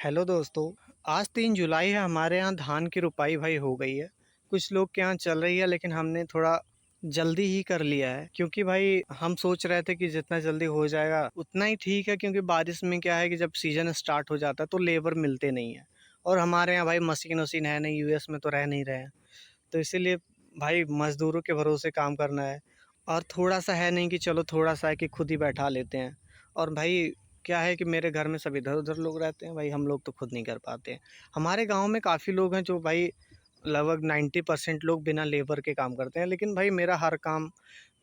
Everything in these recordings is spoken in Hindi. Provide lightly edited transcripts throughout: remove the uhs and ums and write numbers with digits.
हेलो दोस्तों। आज 3 जुलाई है। हमारे यहाँ धान की रुपाई भाई हो गई है। कुछ लोग के यहाँ चल रही है, लेकिन हमने थोड़ा जल्दी ही कर लिया है, क्योंकि भाई हम सोच रहे थे कि जितना जल्दी हो जाएगा उतना ही ठीक है। क्योंकि बारिश में क्या है कि जब सीजन स्टार्ट हो जाता है तो लेबर मिलते नहीं है, और हमारे यहाँ भाई मशीन वशीन है नहीं, यूएस में तो रह नहीं रहे हैं। तो इसीलिए भाई मजदूरों के भरोसे काम करना है। और थोड़ा सा है नहीं कि चलो थोड़ा सा है कि खुद ही बैठा लेते हैं। और भाई क्या है कि मेरे घर में सब इधर उधर लोग रहते हैं भाई, हम लोग तो खुद नहीं कर पाते हैं। हमारे गांव में काफ़ी लोग हैं जो भाई लगभग 90% लोग बिना लेबर के काम करते हैं, लेकिन भाई मेरा हर काम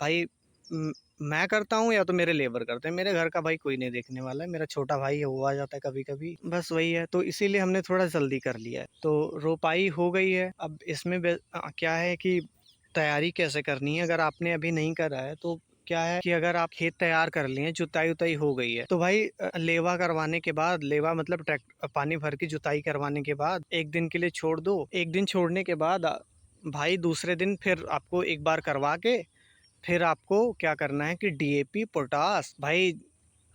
भाई म- मैं करता हूँ या तो मेरे लेबर करते हैं। मेरे घर का भाई कोई नहीं देखने वाला है, मेरा छोटा भाई है, वो आ जाता है कभी कभी, बस वही है। तो इसीलिए हमने थोड़ा जल्दी कर लिया है। तो रोपाई हो गई है। अब इसमें क्या है कि तैयारी कैसे करनी है। अगर आपने अभी नहीं करा है तो क्या है कि अगर आप खेत तैयार कर लिए, जुताई उताई हो गई है, तो भाई लेवा करवाने के बाद, लेवा मतलब ट्रैक्टर पानी भर के जुताई करवाने के बाद 1 दिन के लिए छोड़ दो। 1 दिन छोड़ने के बाद भाई दूसरे दिन फिर आपको एक बार करवा के फिर आपको क्या करना है कि डीएपी पोटास भाई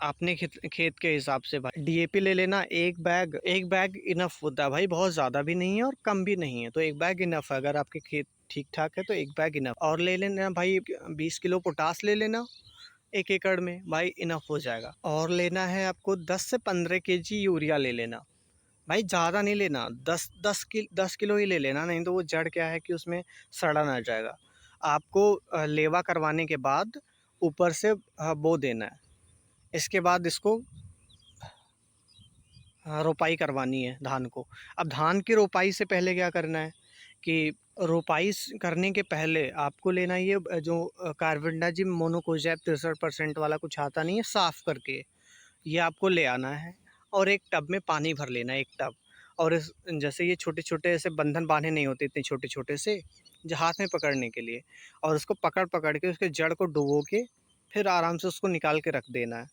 आपने खेत खेत के हिसाब से भाई डीएपी ले लेना। एक बैग इनफ होता है भाई, बहुत ज़्यादा भी नहीं है और कम भी नहीं है। तो एक बैग इनफ है। अगर आपके खेत ठीक ठाक है तो एक बैग इनफ। और ले लेना भाई 20 किलो पोटास ले लेना। 1 एकड़ में भाई इनफ हो जाएगा। और लेना है आपको 10 से 15 केजी यूरिया ले लेना। भाई ज़्यादा नहीं लेना, 10 किलो ही ले लेना, नहीं तो वो जड़ क्या है कि उसमें सड़ा ना जाएगा। आपको लेवा करवाने के बाद ऊपर से बो देना है। इसके बाद इसको रोपाई करवानी है धान को। अब धान की रोपाई से पहले क्या करना है कि करने के पहले आपको लेना ये जो कार्बेंडाजिम मोनोकोज़ैब 63% वाला कुछ आता नहीं है, साफ़ करके ये आपको ले आना है। और एक टब में पानी भर लेना है, 1 टब। और इस जैसे ये छोटे छोटे ऐसे बंधन बांधे नहीं होते इतने छोटे छोटे से, जो हाथ में पकड़ने के लिए। और उसको पकड़ पकड़ के उसके जड़ को डुबो के फिर आराम से उसको निकाल के रख देना है।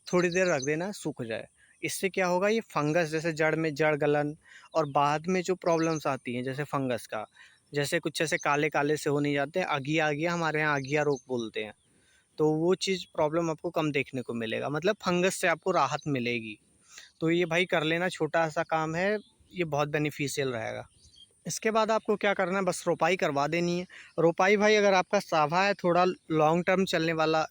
थोड़ी देर रख देना है, सूख जाए। इससे क्या होगा, ये फंगस जैसे जड़ में जड़ गलन और बाद में जो प्रॉब्लम्स आती हैं जैसे फंगस का, जैसे कुछ ऐसे काले काले से हो नहीं जाते हैं, अगिया अगिया, हमारे यहाँ अगिया रोग बोलते हैं। तो वो चीज़ प्रॉब्लम आपको कम देखने को मिलेगा, मतलब फंगस से आपको राहत मिलेगी। तो ये भाई कर लेना, छोटा सा काम है, ये बहुत बेनिफिशियल रहेगा। इसके बाद आपको क्या करना है, बस रोपाई करवा देनी है। रोपाई भाई अगर आपका सावा है, थोड़ा लॉन्ग टर्म चलने वाला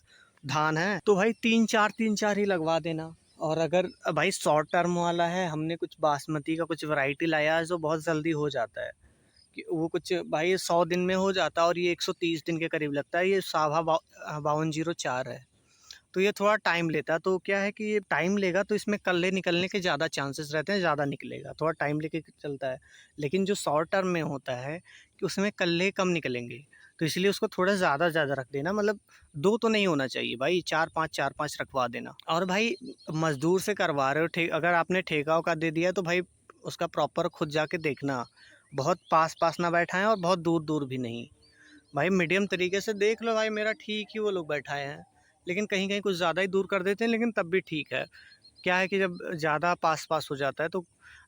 धान है, तो भाई 3-4 ही लगवा देना। और अगर भाई शॉर्ट टर्म वाला है, हमने कुछ बासमती का कुछ वैरायटी लाया है जो बहुत जल्दी हो जाता है, कि वो कुछ भाई 100 दिन में हो जाता है, और ये 130 दिन के करीब लगता है। ये सावा 5204 है। तो ये थोड़ा टाइम लेता है। तो क्या है कि ये टाइम लेगा तो इसमें कल्ले निकलने के ज़्यादा चांसेस रहते हैं, ज़्यादा निकलेगा, थोड़ा टाइम लेके चलता है। लेकिन जो शॉर्ट टर्म में होता है कि उसमें कल्ले कम निकलेंगे, तो इसलिए उसको थोड़ा ज़्यादा ज़्यादा रख देना। मतलब 2 तो नहीं होना चाहिए भाई, 4-5 रखवा देना। और भाई मज़दूर से करवा रहे हो, अगर आपने ठेका उका दे दिया तो भाई उसका प्रॉपर खुद जाके देखना। बहुत पास पास ना बैठाएं और बहुत दूर दूर भी नहीं। भाई मीडियम तरीके से देख लो भाई, मेरा ठीक ही वो लोग बैठाए हैं, लेकिन कहीं कहीं कुछ ज़्यादा ही दूर कर देते हैं, लेकिन तब भी ठीक है। क्या है कि जब ज़्यादा पास पास हो जाता है तो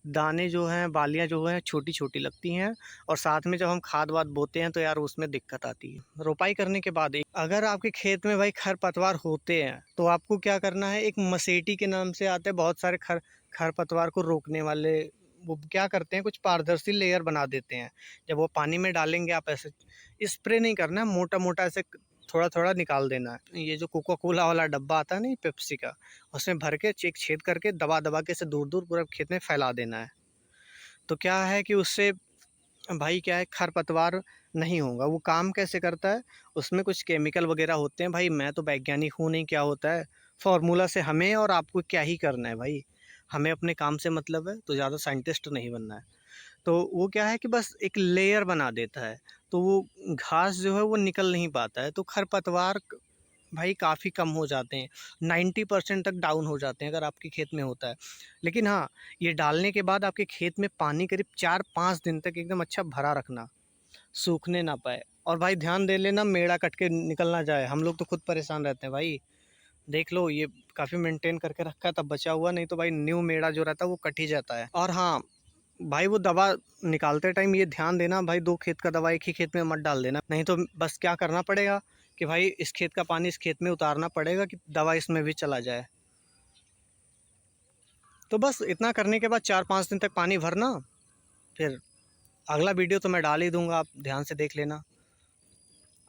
दाने जो हैं, बालियाँ जो हैं, छोटी छोटी लगती हैं। और साथ में जब हम खाद वाद बोते हैं तो यार उसमें दिक्कत आती है। रोपाई करने के बाद अगर आपके खेत में भाई खरपतवार होते हैं तो आपको क्या करना है, एक मसेटी के नाम से आते हैं बहुत सारे खरपतवार को रोकने वाले। वो क्या करते हैं, कुछ पारदर्शी लेयर बना देते हैं। जब वो पानी में डालेंगे, आप ऐसे स्प्रे नहीं करना है, मोटा मोटा ऐसे थोड़ा थोड़ा निकाल देना है। ये जो कोका कोला वाला डब्बा आता है नहीं, पेप्सी का, उसमें भर के एक छेद करके दबा दबा के इसे दूर दूर पूरा खेत में फैला देना है। तो क्या है कि उससे भाई क्या है, खरपतवार नहीं होगा। वो काम कैसे करता है, उसमें कुछ केमिकल वगैरह होते हैं भाई, मैं तो वैज्ञानिक हूँ नहीं, क्या होता है फार्मूला से हमें और आपको क्या ही करना है भाई। हमें अपने काम से मतलब है, तो ज़्यादा साइंटिस्ट नहीं बनना है। तो वो क्या है कि बस एक लेयर बना देता है, तो वो घास जो है वो निकल नहीं पाता है, तो खरपतवार भाई काफ़ी कम हो जाते हैं। 90% तक डाउन हो जाते हैं अगर आपके खेत में होता है। लेकिन हाँ, ये डालने के बाद आपके खेत में पानी करीब 4-5 दिन तक एकदम अच्छा भरा रखना, सूखने ना पाए। और भाई ध्यान दे लेना, मेड़ा कट के निकल ना जाए, हम लोग तो खुद परेशान रहते हैं भाई। देख लो, ये काफ़ी मेंटेन करके रखा है तब बचा हुआ, नहीं तो भाई न्यू मेड़ा जो रहता है वो कट ही जाता है। और हाँ भाई, वो दवा निकालते टाइम ये ध्यान देना भाई, 2 खेत का दवा एक ही खेत में मत डाल देना, नहीं तो बस क्या करना पड़ेगा कि भाई इस खेत का पानी इस खेत में उतारना पड़ेगा कि दवा इसमें भी चला जाए। तो बस इतना करने के बाद 4-5 दिन तक पानी भरना, फिर अगला वीडियो तो मैं डाल ही दूँगा, आप ध्यान से देख लेना।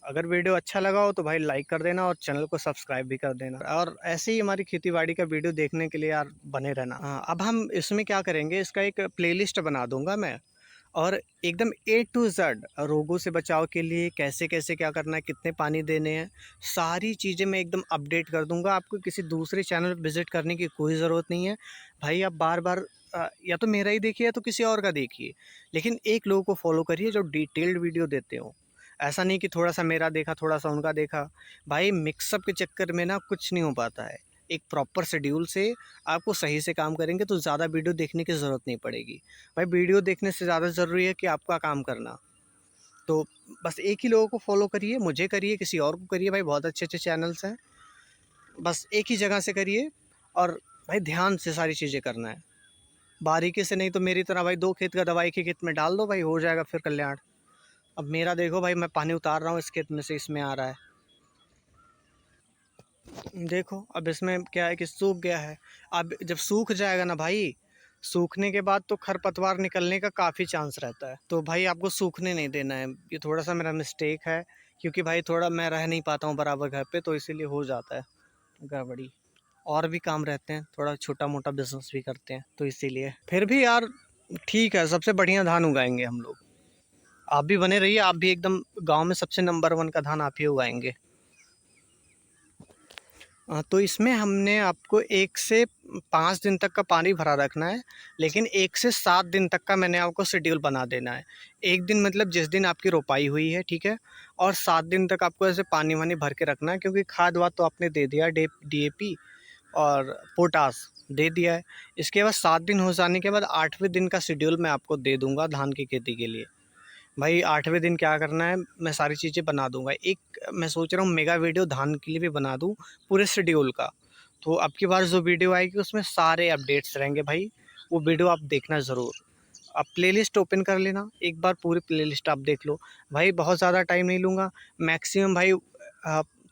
अगर वीडियो अच्छा लगा हो तो भाई लाइक कर देना और चैनल को सब्सक्राइब भी कर देना, और ऐसे ही हमारी खेती-बाड़ी का वीडियो देखने के लिए यार बने रहना। हाँ, अब हम इसमें क्या करेंगे, इसका एक प्लेलिस्ट बना दूँगा मैं, और एकदम ए टू ज़ेड रोगों से बचाव के लिए कैसे-कैसे क्या करना है, कितने पानी देने हैं, सारी चीज़ें मैं एकदम अपडेट कर दूँगा। आपको किसी दूसरे चैनल पे विज़िट करने की कोई ज़रूरत नहीं है। भाई आप बार-बार या तो मेरा ही देखिए या तो किसी और का देखिए, लेकिन एक लोगों को फ़ॉलो करिए जो डिटेल्ड वीडियो देते हों। ऐसा नहीं कि थोड़ा-सा मेरा देखा, थोड़ा-सा उनका देखा। भाई मिक्सअप के चक्कर में ना कुछ नहीं हो पाता है। एक प्रॉपर शेड्यूल से आपको सही से काम करेंगे तो ज़्यादा वीडियो देखने की ज़रूरत नहीं पड़ेगी। भाई वीडियो देखने से ज़्यादा ज़रूरी है कि आपका काम करना। तो बस एक ही लोगों को फ़ॉलो करिए, मुझे करिए, किसी और को करिए, भाई बहुत अच्छे-अच्छे चैनल्स हैं। बस एक ही जगह से करिए और भाई ध्यान से सारी चीज़ें करना है। बारीकी से नहीं तो मेरी तरह भाई 2 खेत का दवा एक ही खेत में डाल दो भाई, हो जाएगा फिर कल्याण। अब मेरा देखो भाई, मैं पानी उतार रहा हूँ इस खेत में से, इसमें आ रहा है। देखो अब इसमें क्या है कि सूख गया है। अब जब सूख जाएगा ना भाई, सूखने के बाद तो खरपतवार निकलने का काफ़ी चांस रहता है। तो भाई आपको सूखने नहीं देना है। ये थोड़ा-सा मेरा मिस्टेक है, क्योंकि भाई थोड़ा मैं रह नहीं पाता हूँ बराबर घर पे, तो इसीलिए हो जाता है गड़बड़ी। और भी काम रहते हैं, थोड़ा छोटा-मोटा बिज़नेस भी करते हैं, तो इसीलिए। फिर भी यार ठीक है, सबसे बढ़िया धान उगाएँगे हम लोग। आप भी बने रहिए, आप भी एकदम गाँव में सबसे नंबर 1 का धान आप ही उगाएँगे। तो इसमें हमने आपको 1 से 5 दिन तक का पानी भरा रखना है, लेकिन 1 से 7 दिन तक का मैंने आपको शेड्यूल बना देना है। 1 दिन मतलब जिस दिन आपकी रोपाई हुई है, ठीक है? और 7 दिन तक आपको ऐसे पानी-वानी भर के रखना है, क्योंकि खाद-वाद तो आपने दे दिया, डीएपी और पोटाश दे दिया है। इसके बाद 7 दिन हो जाने के बाद 8वें दिन का शेड्यूल मैं आपको दे दूँगा धान की खेती के लिए। भाई 8वें दिन क्या करना है, मैं सारी चीज़ें बना दूँगा। एक मैं सोच रहा हूँ मेगा वीडियो धान के लिए भी बना दूँ, पूरे शेड्यूल का। तो अब की बार जो वीडियो आएगी उसमें सारे अपडेट्स रहेंगे भाई, वो वीडियो आप देखना ज़रूर। आप प्लेलिस्ट ओपन कर लेना, एक बार पूरी प्लेलिस्ट आप देख लो। भाई बहुत ज़्यादा टाइम नहीं लूँगा, मैक्सिमम भाई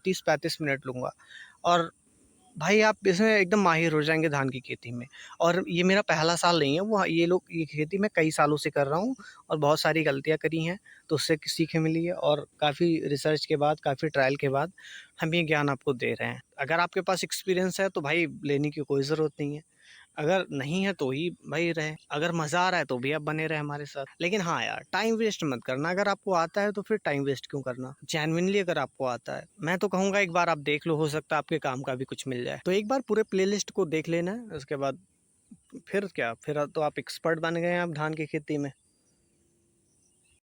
30-35 मिनट लूँगा, और भाई आप इसमें एकदम माहिर हो जाएँगे धान की खेती में। और ये मेरा पहला साल नहीं है, ये खेती मैं कई सालों से कर रहा हूँ, और बहुत सारी गलतियाँ करी हैं, तो उससे सीख मिली है, और काफ़ी रिसर्च के बाद, काफ़ी ट्रायल के बाद हम ये ज्ञान आपको दे रहे हैं। अगर आपके पास एक्सपीरियंस है तो भाई लेने की कोई ज़रूरत नहीं है। अगर नहीं है तो ही भाई रहें, अगर मज़ा आ रहा है तो भी आप बने रहें हमारे साथ। लेकिन हाँ यार, टाइम वेस्ट मत करना, अगर आपको आता है तो फिर टाइम वेस्ट क्यों करना? जेनुइनली अगर आपको आता है, मैं तो कहूँगा एक बार आप देख लो, हो सकता है आपके काम का भी कुछ मिल जाए। तो एक बार पूरे प्लेलिस्ट को देख लेना है, उसके बाद फिर क्या, फिर तो आप एक्सपर्ट बन गए हैं आप धान की खेती में।